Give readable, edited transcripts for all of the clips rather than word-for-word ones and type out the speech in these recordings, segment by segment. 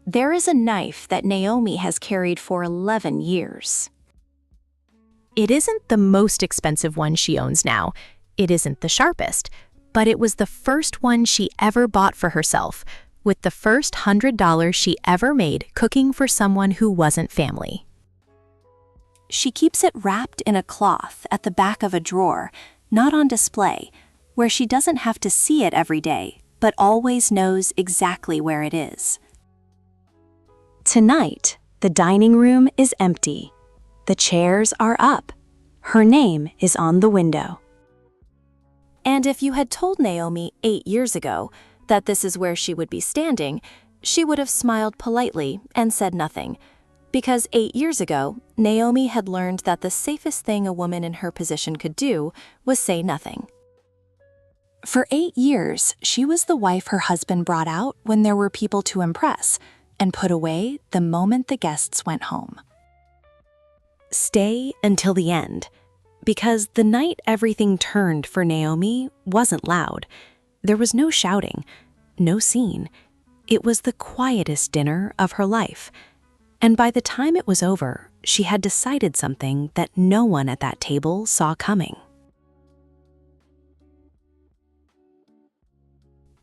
There is a knife that Naomi has carried for 11 years. It isn't the most expensive one she owns now. It isn't the sharpest, but it was the first one she ever bought for herself, with the first $100 she ever made cooking for someone who wasn't family. She keeps it wrapped in a cloth at the back of a drawer, not on display, where she doesn't have to see it every day, but always knows exactly where it is. Tonight, the dining room is empty. The chairs are up. Her name is on the window. And if you had told Naomi 8 years ago that this is where she would be standing, she would have smiled politely and said nothing. Because 8 years ago, Naomi had learned that the safest thing a woman in her position could do was say nothing. For 8 years, she was the wife her husband brought out when there were people to impress, and put away the moment the guests went home. Stay until the end, because the night everything turned for Naomi wasn't loud. There was no shouting, no scene. It was the quietest dinner of her life. And by the time it was over, she had decided something that no one at that table saw coming.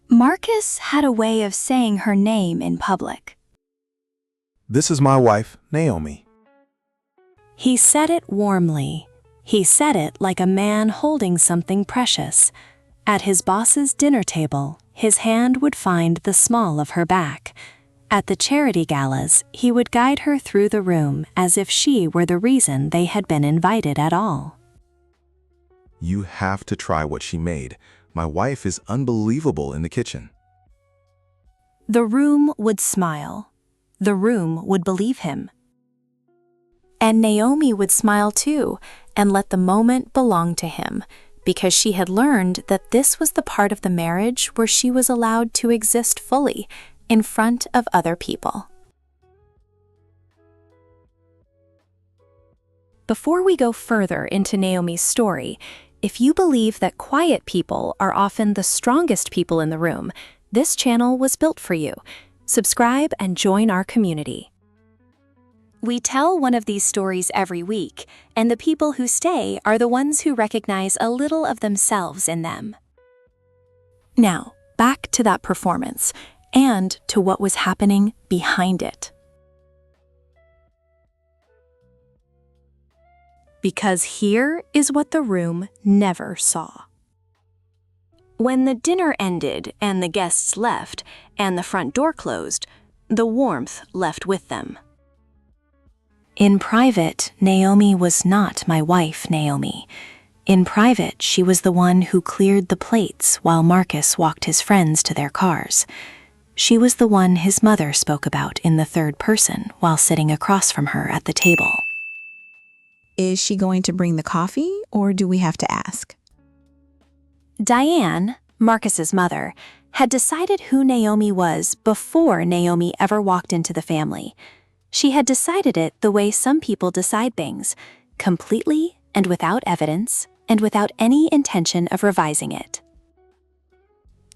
Marcus had a way of saying her name in public. This is my wife, Naomi. He said it warmly. He said it like a man holding something precious. At his boss's dinner table, his hand would find the small of her back. At the charity galas, he would guide her through the room as if she were the reason they had been invited at all. You have to try what she made. My wife is unbelievable in the kitchen. The room would smile. The room would believe him. And Naomi would smile too, and let the moment belong to him, because she had learned that this was the part of the marriage where she was allowed to exist fully, in front of other people. Before we go further into Naomi's story, if you believe that quiet people are often the strongest people in the room, this channel was built for you. Subscribe and join our community. We tell one of these stories every week, and the people who stay are the ones who recognize a little of themselves in them. Now, back to that performance, and to what was happening behind it. Because here is what the room never saw. When the dinner ended and the guests left, and the front door closed, the warmth left with them. In private, Naomi was not my wife, Naomi. In private, she was the one who cleared the plates while Marcus walked his friends to their cars. She was the one his mother spoke about in the third person while sitting across from her at the table. Is she going to bring the coffee, or do we have to ask? Diane, Marcus's mother, had decided who Naomi was before Naomi ever walked into the family. She had decided it the way some people decide things, completely and without evidence and without any intention of revising it.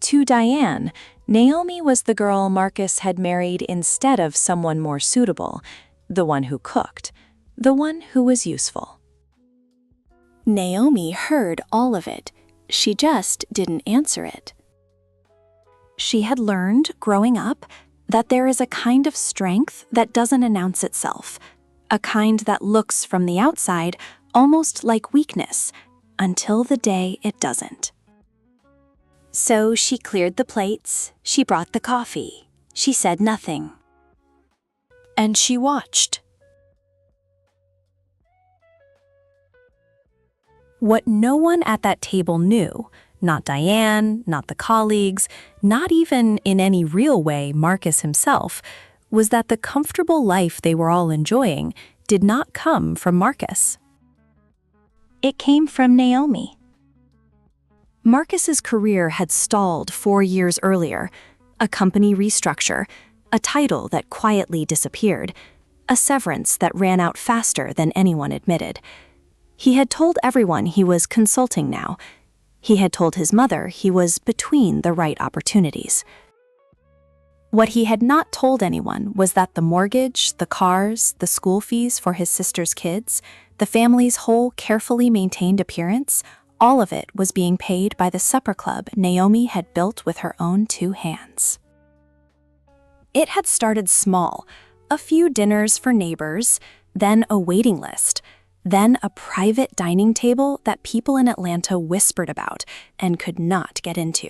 To Diane, Naomi was the girl Marcus had married instead of someone more suitable, the one who cooked, the one who was useful. Naomi heard all of it. She just didn't answer it. She had learned, growing up, that there is a kind of strength that doesn't announce itself, a kind that looks from the outside almost like weakness, until the day it doesn't. So she cleared the plates, she brought the coffee, she said nothing. And she watched. What no one at that table knew, not Diane, not the colleagues, not even in any real way Marcus himself, was that the comfortable life they were all enjoying did not come from Marcus. It came from Naomi. Marcus's career had stalled 4 years earlier, a company restructure, a title that quietly disappeared, a severance that ran out faster than anyone admitted. He had told everyone he was consulting now. He had told his mother he was between the right opportunities. What he had not told anyone was that the mortgage, the cars, the school fees for his sister's kids, the family's whole carefully maintained appearance, all of it was being paid by the supper club Naomi had built with her own 2 hands. It had started small, a few dinners for neighbors, then a waiting list, then a private dining table that people in Atlanta whispered about and could not get into.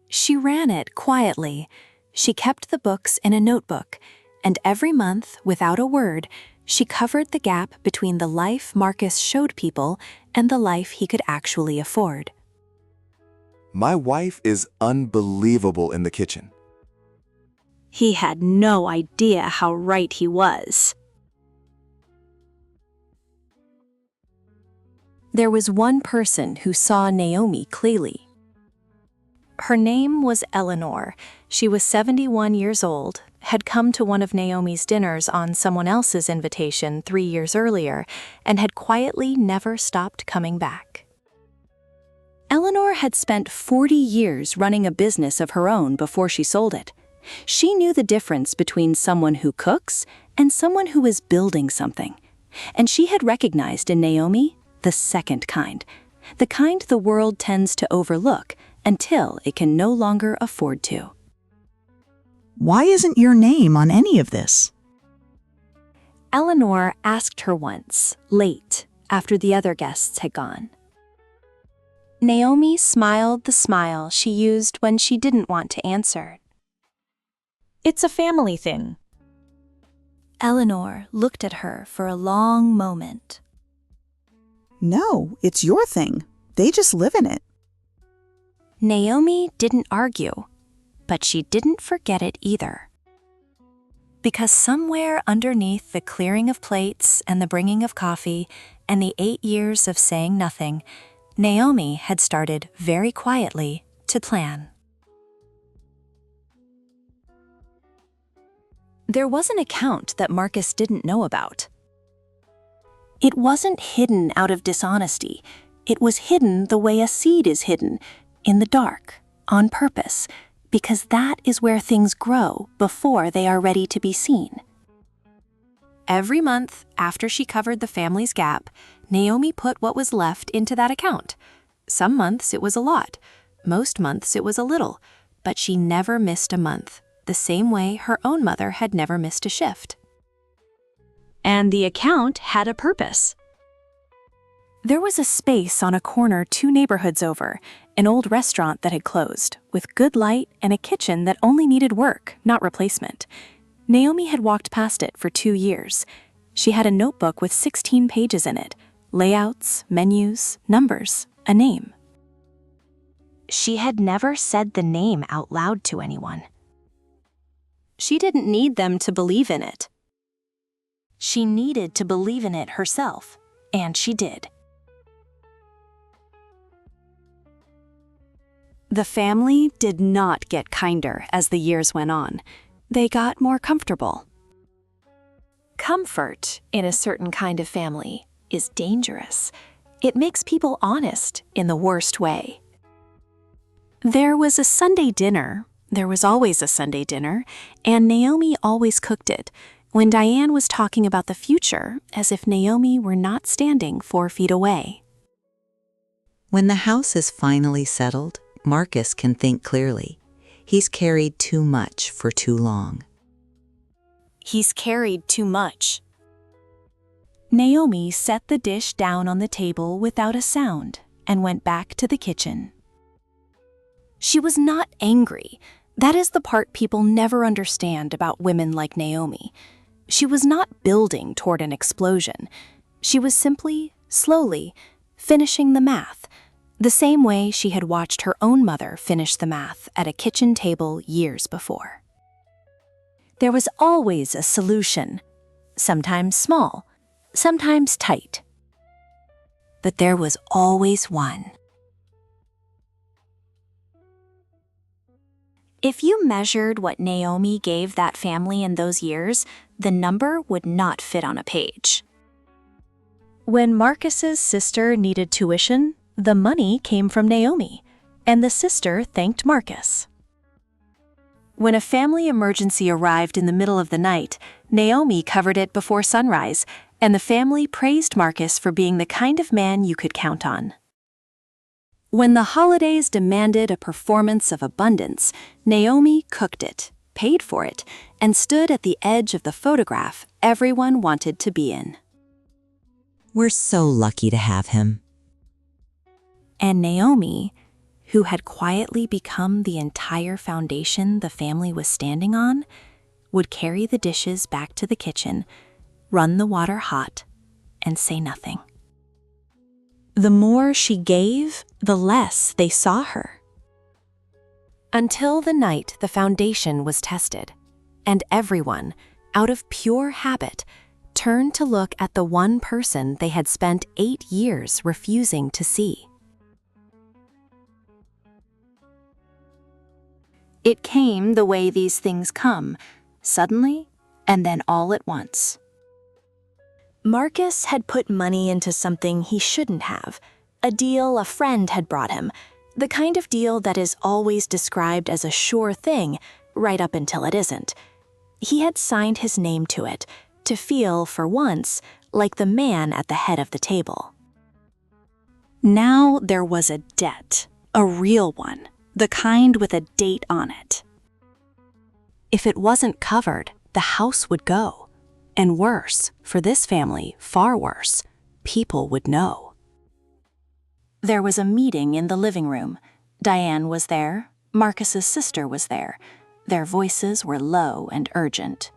She ran it quietly. She kept the books in a notebook, and every month, without a word, she covered the gap between the life Marcus showed people and the life he could actually afford. My wife is unbelievable in the kitchen. He had no idea how right he was. There was one person who saw Naomi clearly. Her name was Eleanor. She was 71 years old, had come to one of Naomi's dinners on someone else's invitation 3 years earlier, and had quietly never stopped coming back. Eleanor had spent 40 years running a business of her own before she sold it. She knew the difference between someone who cooks and someone who is building something. And she had recognized in Naomi the second kind, the kind the world tends to overlook until it can no longer afford to. Why isn't your name on any of this? Eleanor asked her once, late, after the other guests had gone. Naomi smiled the smile she used when she didn't want to answer. It's a family thing. Eleanor looked at her for a long moment. No, it's your thing. They just live in it. Naomi didn't argue, but she didn't forget it either. Because somewhere underneath the clearing of plates and the bringing of coffee and the 8 years of saying nothing, Naomi had started very quietly to plan. There was an account that Marcus didn't know about. It wasn't hidden out of dishonesty. It was hidden the way a seed is hidden, in the dark, on purpose, because that is where things grow before they are ready to be seen. Every month, after she covered the family's gap, Naomi put what was left into that account. Some months it was a lot, most months it was a little, but she never missed a month, the same way her own mother had never missed a shift. And the account had a purpose. There was a space on a corner 2 neighborhoods over, an old restaurant that had closed, with good light and a kitchen that only needed work, not replacement. Naomi had walked past it for 2 years. She had a notebook with 16 pages in it, layouts, menus, numbers, a name. She had never said the name out loud to anyone. She didn't need them to believe in it. She needed to believe in it herself, and she did. The family did not get kinder as the years went on. They got more comfortable. Comfort in a certain kind of family is dangerous. It makes people honest in the worst way. There was a Sunday dinner. There was always a Sunday dinner, and Naomi always cooked it, when Diane was talking about the future as if Naomi were not standing 4 feet away. When the house is finally settled, Marcus can think clearly. He's carried too much for too long. He's carried too much. Naomi set the dish down on the table without a sound and went back to the kitchen. She was not angry. That is the part people never understand about women like Naomi. She was not building toward an explosion. She was simply, slowly, finishing the math, the same way she had watched her own mother finish the math at a kitchen table years before. There was always a solution, sometimes small, sometimes tight. But there was always one. If you measured what Naomi gave that family in those years, the number would not fit on a page. When Marcus's sister needed tuition, the money came from Naomi, and the sister thanked Marcus. When a family emergency arrived in the middle of the night, Naomi covered it before sunrise, and the family praised Marcus for being the kind of man you could count on. When the holidays demanded a performance of abundance, Naomi cooked it, paid for it, and stood at the edge of the photograph everyone wanted to be in. We're so lucky to have him. And Naomi, who had quietly become the entire foundation the family was standing on, would carry the dishes back to the kitchen, run the water hot, and say nothing. The more she gave, the less they saw her. Until the night the foundation was tested, and everyone, out of pure habit, turned to look at the one person they had spent 8 years refusing to see. It came the way these things come, suddenly and then all at once. Marcus had put money into something he shouldn't have, a deal a friend had brought him, the kind of deal that is always described as a sure thing, right up until it isn't. He had signed his name to it, to feel, for once, like the man at the head of the table. Now there was a debt, a real one, the kind with a date on it. If it wasn't covered, the house would go. And worse, for this family, far worse, people would know. There was a meeting in the living room. Diane was there. Marcus's sister was there. Their voices were low and urgent.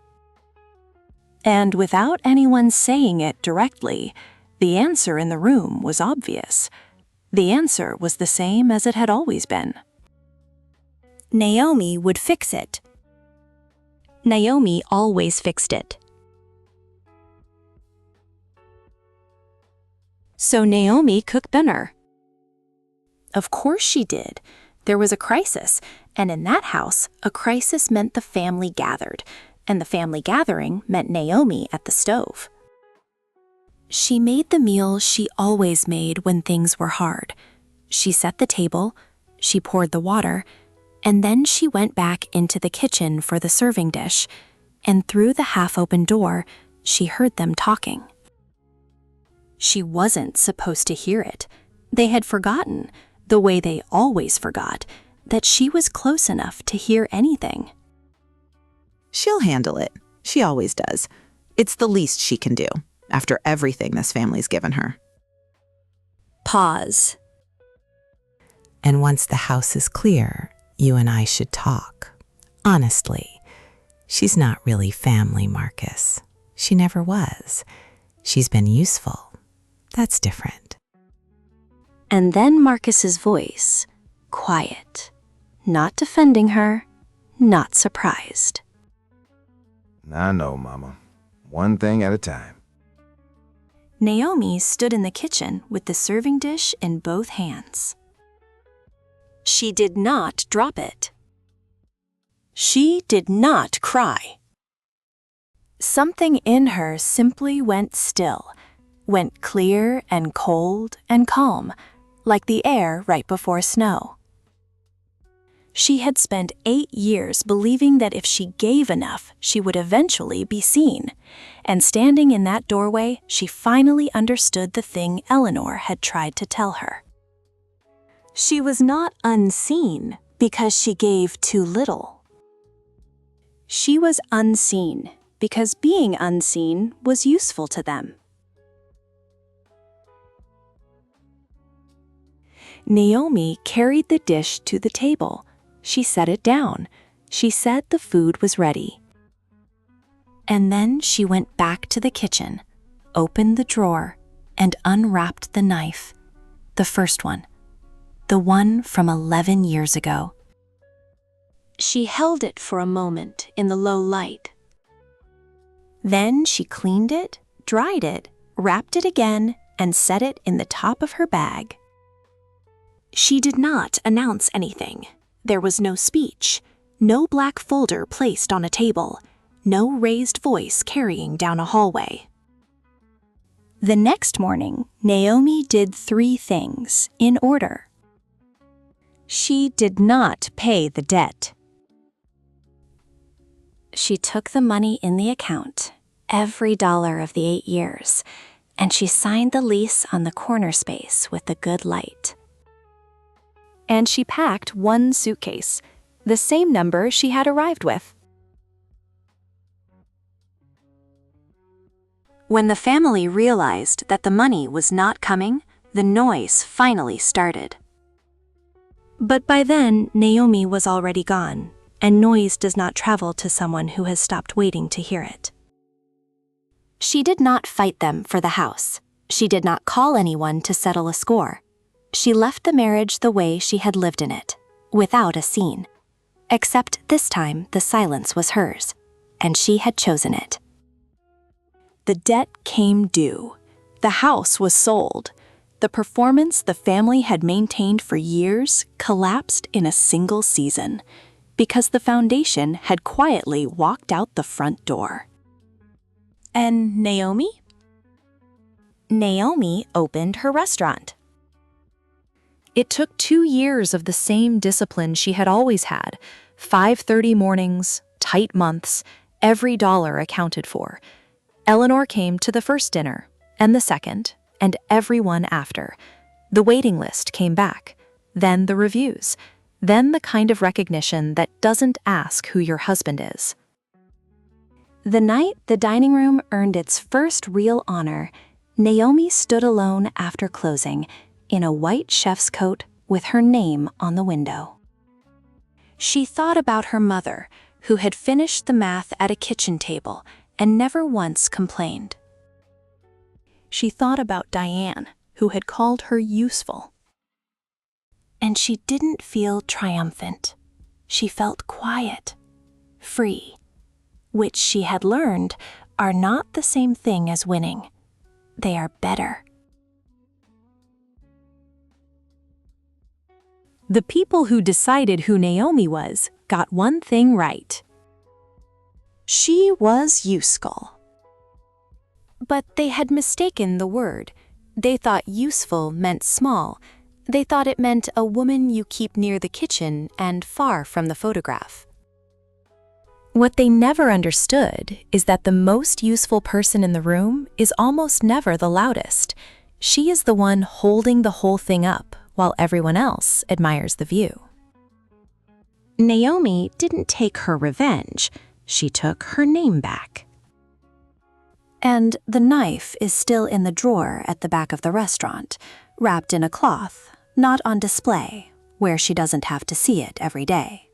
And without anyone saying it directly, the answer in the room was obvious. The answer was the same as it had always been. Naomi would fix it. Naomi always fixed it. So Naomi cooked dinner. Of course she did. There was a crisis, and in that house, a crisis meant the family gathered, and the family gathering meant Naomi at the stove. She made the meal she always made when things were hard. She set the table, she poured the water, and then she went back into the kitchen for the serving dish, and through the half-open door, she heard them talking. She wasn't supposed to hear it. They had forgotten, the way they always forgot, that she was close enough to hear anything. She'll handle it. She always does. It's the least she can do, after everything this family's given her. Pause. And once the house is clear, you and I should talk. Honestly, she's not really family, Marcus. She never was. She's been useful. That's different. And then Marcus's voice, quiet, not defending her, not surprised. I know, Mama. One thing at a time. Naomi stood in the kitchen with the serving dish in both hands. She did not drop it. She did not cry. Something in her simply went still, went clear and cold and calm, like the air right before snow. She had spent 8 years believing that if she gave enough, she would eventually be seen. And standing in that doorway, she finally understood the thing Eleanor had tried to tell her. She was not unseen because she gave too little. She was unseen because being unseen was useful to them. Naomi carried the dish to the table. She set it down. She said the food was ready. And then she went back to the kitchen, opened the drawer, and unwrapped the knife. The first one. The one from 11 years ago. She held it for a moment in the low light. Then she cleaned it, dried it, wrapped it again, and set it in the top of her bag. She did not announce anything. There was no speech, no black folder placed on a table, no raised voice carrying down a hallway. The next morning, Naomi did 3 things in order. She did not pay the debt. she took the money in the account, every dollar of the 8 years, and she signed the lease on the corner space with the good light. And she packed one suitcase, the same number she had arrived with. When the family realized that the money was not coming, the noise finally started. But by then, Naomi was already gone, and noise does not travel to someone who has stopped waiting to hear it. She did not fight them for the house. She did not call anyone to settle a score. She left the marriage the way she had lived in it, without a scene. Except this time the silence was hers, and she had chosen it. The debt came due. The house was sold. The performance the family had maintained for years collapsed in a single season, because the foundation had quietly walked out the front door. And Naomi? Naomi opened her restaurant. It took 2 years of the same discipline she had always had, 5:30 mornings, tight months, every dollar accounted for. Eleanor came to the first dinner, and the second, and every one after. The waiting list came back, then the reviews, then the kind of recognition that doesn't ask who your husband is. The night the dining room earned its first real honor, Naomi stood alone after closing, in a white chef's coat with her name on the window. She thought about her mother, who had finished the math at a kitchen table and never once complained. She thought about Diane, who had called her useful. And she didn't feel triumphant. She felt quiet, free, which she had learned are not the same thing as winning. They are better. The people who decided who Naomi was got one thing right. She was useful. But they had mistaken the word. They thought useful meant small. They thought it meant a woman you keep near the kitchen and far from the photograph. What they never understood is that the most useful person in the room is almost never the loudest. She is the one holding the whole thing up while everyone else admires the view. Naomi didn't take her revenge. She took her name back. And the knife is still in the drawer at the back of the restaurant, wrapped in a cloth, not on display, where she doesn't have to see it every day.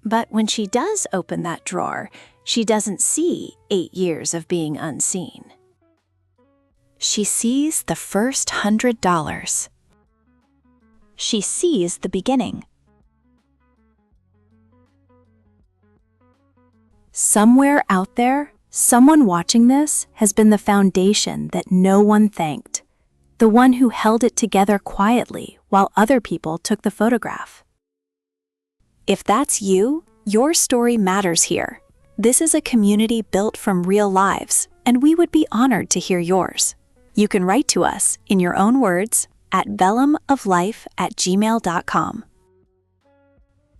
But when she does open that drawer, she doesn't see 8 years of being unseen. She sees the first $100. She sees the beginning. Somewhere out there, someone watching this has been the foundation that no one thanked, the one who held it together quietly while other people took the photograph. If that's you, your story matters here. This is a community built from real lives, and we would be honored to hear yours. You can write to us in your own words at vellumoflife@gmail.com.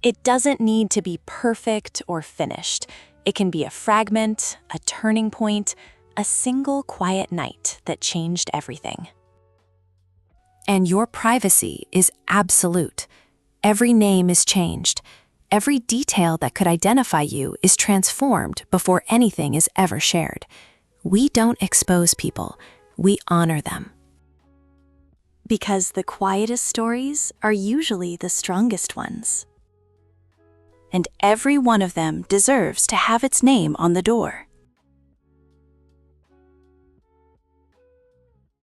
It doesn't need to be perfect or finished. It can be a fragment, a turning point, a single quiet night that changed everything. And your privacy is absolute. Every name is changed. Every detail that could identify you is transformed before anything is ever shared. We don't expose people, we honor them. Because the quietest stories are usually the strongest ones. And every one of them deserves to have its name on the door.